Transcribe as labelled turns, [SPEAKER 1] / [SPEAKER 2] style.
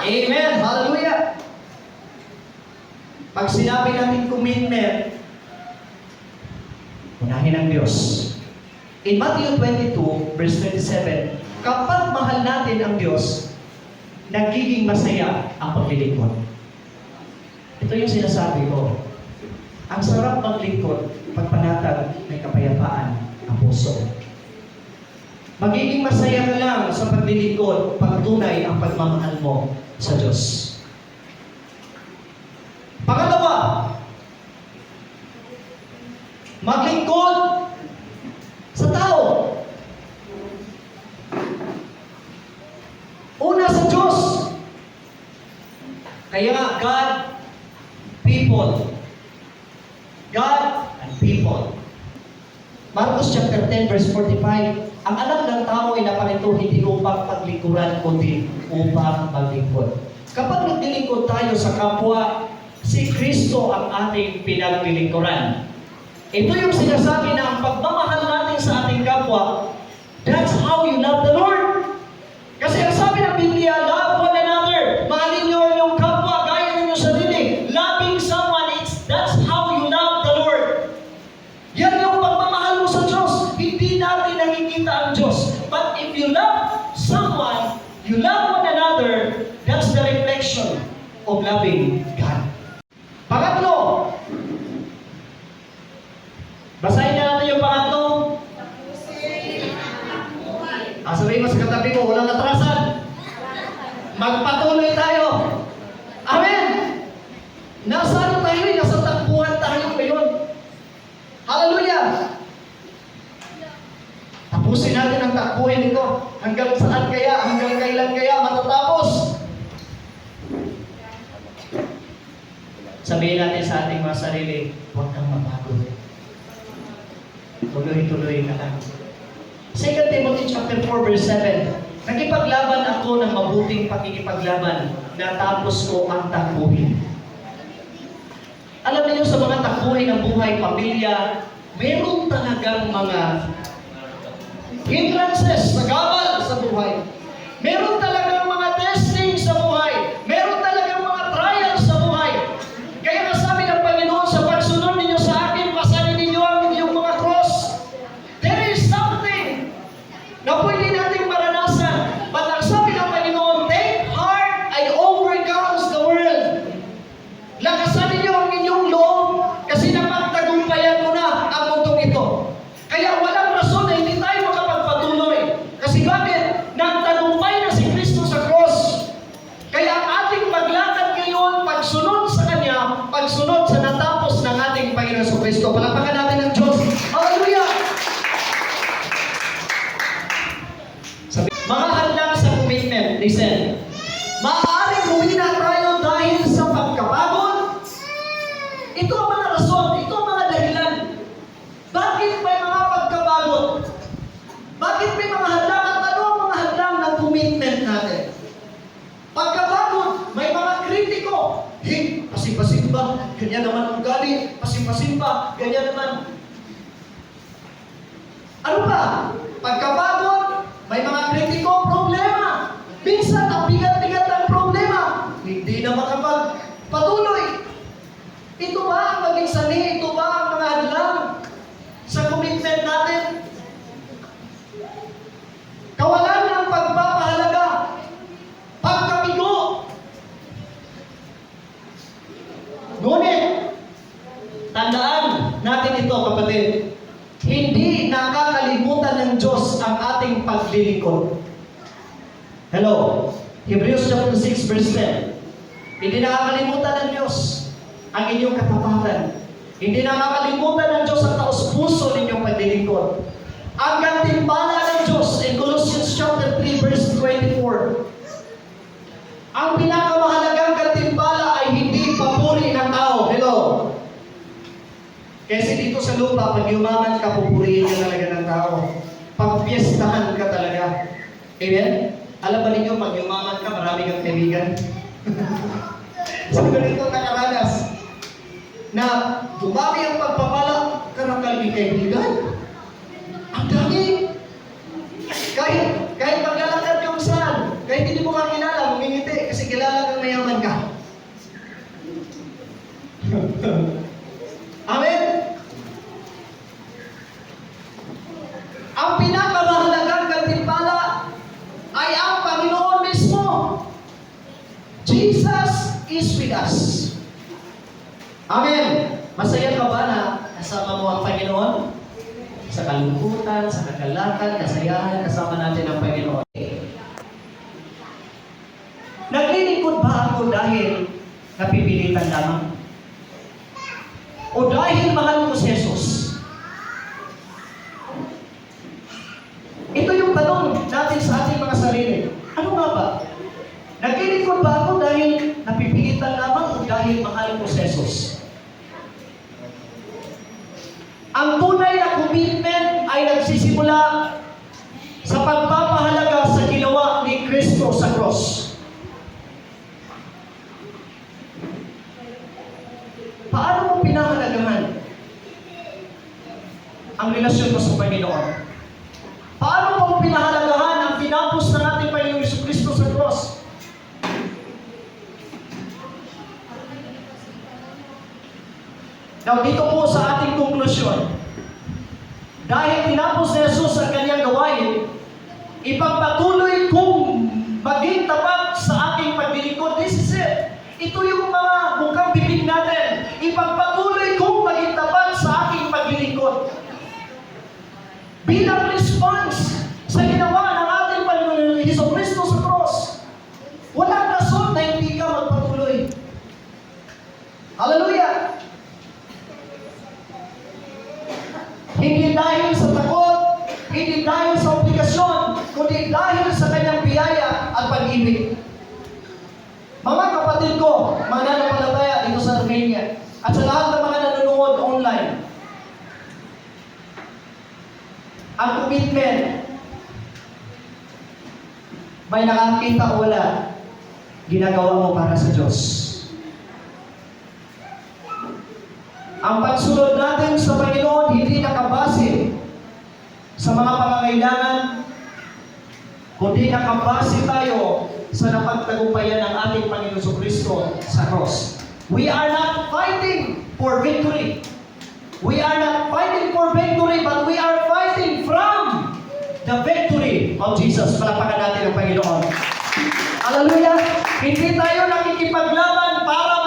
[SPEAKER 1] Amen! Hallelujah! Pag sinabi natin commitment, unahin ang Diyos. In Matthew 22, verse 27, kapag mahal natin ang Diyos, nagiging masaya ang paglilingkod. Ito yung sinasabi ko. Ang sarap maglingkod pag panatag may kapayapaan ang puso. Magiging masaya ka lang sa paglilingkod pag tunay ang pagmamahal mo sa Diyos. Pangalawa, maglingkod sa tao. Una sa Diyos. Kaya nga, God, people. God and people. Marcos chapter 10, verse 45, ang anak ng tao ay naparito hindi upang paglingkuran, kundi upang maglingkod. Kapag naglilingkod tayo sa kapwa, si Kristo ang ating pinaglilingkuran. Ito yung sinasabi na ang pagmamahal natin sa ating kapwa, that's how you love the Lord. Kasi ang sabi ng Biblia, love one another. Mahalin niyo ang iyong kapwa, gaya ng iyong sarili. Loving someone, that's how you love the Lord. Yan yung pagmamahal mo sa Diyos. Hindi natin nakikita ang Diyos. But if you love someone, you love one another, that's the reflection of loving God. Pangatlo, basahin na natin yung pangatlo. Sabihin mo sa katabi mo, walang atrasan. Magpatuloy tayo. Amen! Nasa ano tayo rin? Nasa takbuhan tayo ngayon. Hallelujah! Tapusin natin ang takbuhin ito. Hanggang saan kaya? Hanggang kailan kaya matatapos? Sabihin natin sa ating mga sarili, huwag kang mapagod. Tuloy-tuloy ka lang. 2 Timothy chapter 4, verse 7, nakipaglaban ako ng mabuting pakikipaglaban, natapos ko ang takbuhin. Alam niyo sa mga takbuhin ng buhay, pamilya, meron talagang mga hindrances, nagabal sa buhay. Meron talagang mga testing sa buhay. Meron talagang mga trials sa buhay. Kaya sabi ng Panginoon, sa pagsunod ninyo sa akin, pasanin ninyo ang inyong mga cross. There is something na pwede nating maranasan. But ang sabi ng Panginoon, take heart, I overcomes the world. Lakasan ninyo ang inyong loob kasi napagtagumpayan mo na ang mundong ito. Kaya walang rason na hindi tayo makapagpatuloy. Kasi bakit? Nagtagumpay na si Kristo sa cross. Kaya ang ating maglakad ngayon, pagsunod sa Kanya, pagsunod sa natapos ng ating Panginoon sa Kristo. Palakpakan natin ang Diyos. Hallelujah! Mga hadlang sa commitment, listen. Maaaring humina tayo dahil sa pagkapagod. Ito ang mga rason, ito ang mga dahilan. Bakit may mga pagkapagod? Bakit may mga hadlang at ano ang mga hadlang ng commitment natin? Pagkapagod, may mga kritiko. Hey, pasin-pasin ba? Ganyan naman ang ugali. Pasin-pasin ba? Ganyan naman. Ano ba? Pagkapagod, may mga kritiko, problema. Minsan, ang bigat-bigat ng problema. Hindi na makapagpatuloy. Ito ba ang maging sani? Ito ba ang mga hadlang sa commitment natin? Kawalan ng pagpapahalaga. Pagkabigo. Ngunit, tandaan natin ito, kapatid. Hindi nakakalimutan ng Diyos ang ating paglilingkod. Hello? Hebrews chapter 6, verse 10. Hindi nakakalimutan ng Diyos ang inyong katapatan. Hindi nakakalimutan ng Diyos ang taos-puso ninyong paglilingkod. Ang gantimpala ng Diyos in Colossians chapter 3, verse 24. Ang pinakamahalagang gantimpala ay hindi papuri ng tao. Hello? Kasi dito sa lupa, pag yumaman ka, pupurihin ka talaga ng tao. Pagpiestahan ka talaga. Amen? Alam ba ninyo, pag yumaman ka, marami kang kaibigan? So, ganito nakaranas na dumami ang pagpapala, karakalbing kaibigan. Ang dami. Kahit maglalakad yung saan, kahit hindi mo kakilala, humingiti kasi kilala Amen? Ang pinakamahalagang gantimpala ay ang Panginoon mismo. Jesus is with us. Amen. Masaya ka ba na kasama mo ang Panginoon? Sa kalungkutan, sa kagalakan, kasayahan, kasama natin ang Panginoon. Naglilingkod ba ako dahil napipilitan lamang? O dahil mahal ko si Jesus? Ito yung tanong natin sa ating mga sarili. Ano nga ba? Naglilingkod ba ako dahil napipilitan lamang o dahil mahal ko si Jesus? Ang tunay na commitment ay nagsisimula sa pagpapahalaga sa ginawa ni Kristo sa cross. Paano mo pinahalagahan ang relasyon mo sa Panginoon? Paano mo pinahalagahan ang tinapos ng ating Panginoon Jesucristo sa cross? Now, dito po sa ating konklusyon, dahil tinapos ni Jesus ang kanyang gawain, ipagpatuloy kong maging tapat sa aking paglilingkod. This is it. Ito yung mga bukang bibig natin. Ipagpatuloy kong maging tapat sa aking paglilingkod. Bilang response sa ginawa ng ating Panginoon Jesucristo sa cross, walang rason na hindi ka magpatuloy. Hallelujah! Hindi dahil sa takot, hindi dahil sa obligasyon, kundi dahil sa kanyang biyaya at pag-ibig. Mga kapatid ko, mga nanampalataya dito sa Romania, at sa lahat ng mga nanonood online, ang commitment, may nakakita o wala, ginagawa mo para sa Diyos. Ang pagsunod natin sa Panginoon hindi nakabase sa mga pangangailangan, kundi nakabase tayo sa napagtagumpayan ng ating Panginoon Jesucristo sa cross. We are not fighting for victory. We are not fighting for victory, but we are fighting from the victory of Jesus. Palapakan natin ang Panginoon. Hallelujah! Hindi tayo nakikipaglaban para